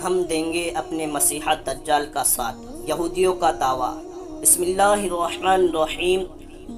ہم دیں گے اپنے مسیحا دجال کا ساتھ، یہودیوں کا دعویٰ۔ بسم اللہ الرحمن الرحیم۔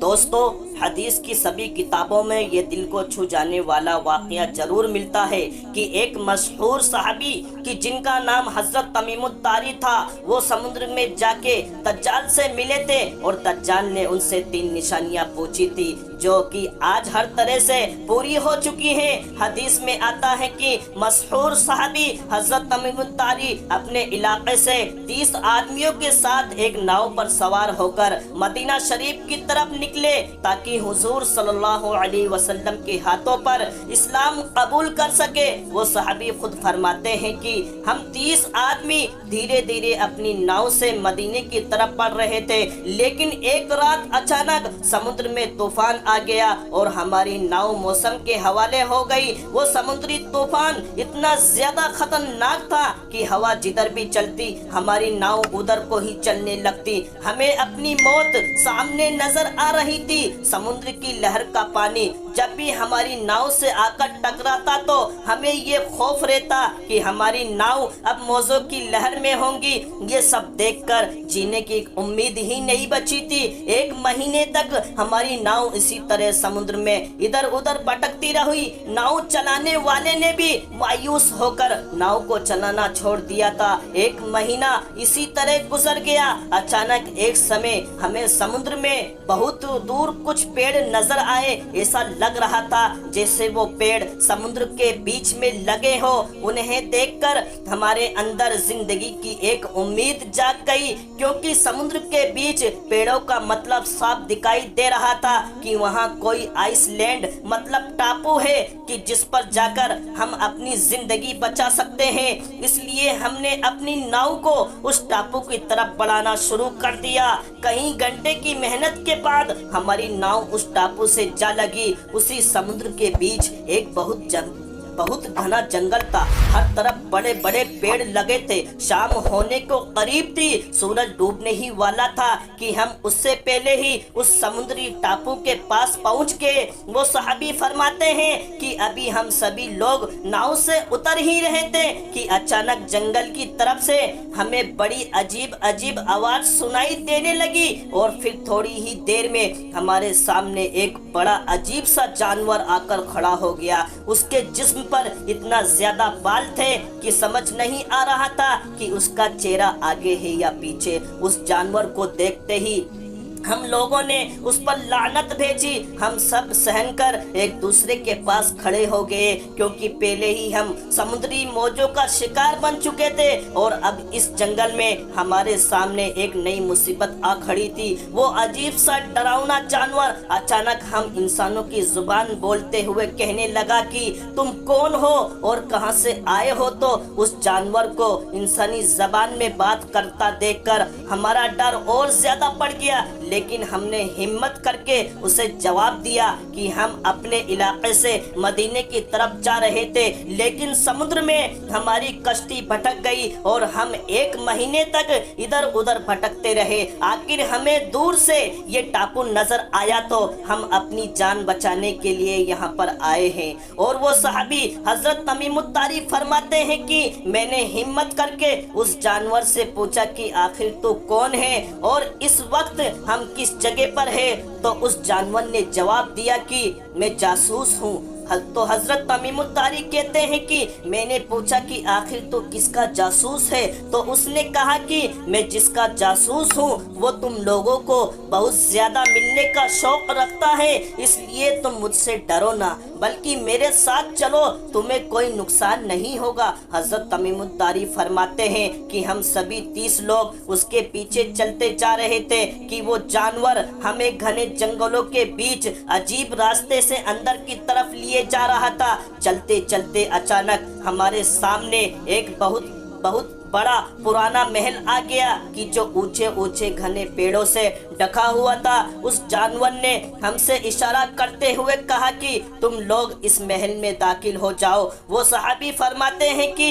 دوستو، حدیث کی سبھی کتابوں میں یہ دل کو چھو جانے والا واقعہ ضرور ملتا ہے کہ ایک مشہور صحابی کہ جن کا نام حضرت تمیم الداری تھا، وہ سمندر میں جا کے دجال سے ملے تھے اور دجال نے ان سے 3 نشانیاں پوچھی تھی جو کہ آج ہر طرح سے پوری ہو چکی ہیں۔ حدیث میں آتا ہے کہ مشہور صحابی حضرت تمیم الداری اپنے علاقے سے 30 آدمیوں کے ساتھ ایک ناؤ پر سوار ہو کر مدینہ شریف کی طرف نکلے تاکہ حضور صلی اللہ علیہ وسلم کے ہاتھوں پر اسلام قبول کر سکے۔ وہ صحابی خود فرماتے ہیں کہ ہم 30 آدمی دھیرے دھیرے اپنی ناؤ سے مدینے کی طرف بڑھ رہے تھے، لیکن ایک رات اچانک سمندر میں طوفان آ گیا اور ہماری ناؤ موسم کے حوالے ہو گئی۔ وہ سمندری طوفان اتنا زیادہ خطرناک تھا کہ ہوا جدھر بھی چلتی ہماری ناؤ ادھر کو ہی چلنے لگتی۔ ہمیں اپنی موت سامنے نظر آ رہی تھی۔ سمندر کی لہر کا پانی جب بھی ہماری ناؤ سے آ کر ٹکراتا تو ہمیں یہ خوف رہتا کہ ہماری ناؤ اب موجوں کی لہر میں ہوں گی۔ یہ سب دیکھ کر جینے کی امید ہی نہیں بچی تھی۔ 1 مہینے تک ہماری ناؤ اسی طرح سمندر میں ادھر ادھر بھٹکتی رہی۔ ناؤ چلانے والے نے بھی مایوس ہو کر ناؤ کو چلانا چھوڑ دیا تھا۔ 1 مہینہ اسی طرح گزر گیا۔ اچانک ایک سمے ہمیں سمندر میں بہت دور کچھ پیڑ نظر آئے۔ ایسا لگ رہا تھا جیسے وہ پیڑ سمندر کے بیچ میں لگے ہو۔ انہیں دیکھ کر ہمارے اندر زندگی کی ایک امید جاگ گئی، کیونکہ سمندر کے بیچ پیڑوں کا مطلب صاف دکھائی دے رہا تھا کہ وہاں کوئی آئس لینڈ مطلب ٹاپو ہے کہ جس پر جا کر ہم اپنی زندگی بچا سکتے ہیں۔ اس لیے ہم نے اپنی ناؤ کو اس ٹاپو کی طرف بڑھانا شروع کر دیا۔ کئی گھنٹے کی محنت کے بعد ہماری ناؤ اس ٹاپو سے جا لگی۔ اسی سمندر کے بیچ ایک بہت گھنا جنگل تھا۔ ہر طرف بڑے بڑے پیڑ لگے تھے۔ شام ہونے کو قریب تھی، سورج ڈوبنے ہی والا تھا کہ ہم اس سے پہلے ہی اس سمندری ٹاپو کے پاس پہنچ گئے۔ وہ صحابی فرماتے ہیں کہ ابھی ہم سبھی لوگ ناؤ سے اتر ہی رہے تھے کہ اچانک جنگل کی طرف سے ہمیں بڑی عجیب آواز سنائی دینے لگی اور پھر تھوڑی ہی دیر میں ہمارے سامنے ایک بڑا عجیب سا جانور آ کر کھڑا ہو گیا۔ اس کے جسم پر اتنا زیادہ بال تھے کہ سمجھ نہیں آ رہا تھا کہ اس کا چہرہ آگے ہے یا پیچھے۔ اس جانور کو دیکھتے ہی ہم لوگوں نے اس پر لعنت بھیجی۔ ہم سب سہن کر ایک دوسرے کے پاس کھڑے ہو گئے، کیونکہ پہلے ہی ہم سمندری موجوں کا شکار بن چکے تھے اور اب اس جنگل میں ہمارے سامنے ایک نئی مصیبت آ کھڑی تھی۔ وہ عجیب سا ڈراؤنا جانور اچانک ہم انسانوں کی زبان بولتے ہوئے کہنے لگا کہ تم کون ہو اور کہاں سے آئے ہو۔ تو اس جانور کو انسانی زبان میں بات کرتا دیکھ کر ہمارا ڈر اور زیادہ بڑھ گیا، لیکن ہم نے ہمت کر کے اسے جواب دیا کہ ہم اپنے علاقے سے مدینے کی طرف جا رہے تھے، لیکن سمندر میں ہماری کشتی بھٹک گئی اور ہم 1 مہینے تک ادھر ادھر بھٹکتے رہے۔ آخر ہمیں دور سے یہ ٹاپو نظر آیا تو ہم اپنی جان بچانے کے لیے یہاں پر آئے ہیں۔ اور وہ صحابی حضرت تمیم الداری فرماتے ہیں کہ میں نے ہمت کر کے اس جانور سے پوچھا کہ آخر تو کون ہے اور اس وقت ہم کس جگہ پر ہے؟ تو اس جانور نے جواب دیا کہ میں جاسوس ہوں۔ تو حضرت تمیم الداری کہتے ہیں کہ میں نے پوچھا کہ آخر تو کس کا جاسوس ہے؟ تو اس نے کہا کہ میں جس کا جاسوس ہوں وہ تم لوگوں کو بہت زیادہ ملنے کا شوق رکھتا ہے، اس لیے تم مجھ سے ڈرو نہ بلکہ میرے ساتھ چلو، تمہیں کوئی نقصان نہیں ہوگا۔ حضرت تمیم الداری فرماتے ہیں کہ ہم سبھی 30 لوگ اس کے پیچھے چلتے جا رہے تھے کہ وہ جانور ہمیں گھنے جنگلوں کے بیچ عجیب راستے سے اندر کی طرف لیے جا رہا تھا۔ چلتے چلتے اچانک ہمارے سامنے ایک بہت بڑا پرانا محل آ گیا کہ جو اونچے گھنے پیڑوں سے ڈھکا ہوا تھا۔ اس جانور نے ہم سے اشارہ کرتے ہوئے کہا کہ تم لوگ اس محل میں داخل ہو جاؤ۔ وہ صحابی فرماتے ہیں کہ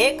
1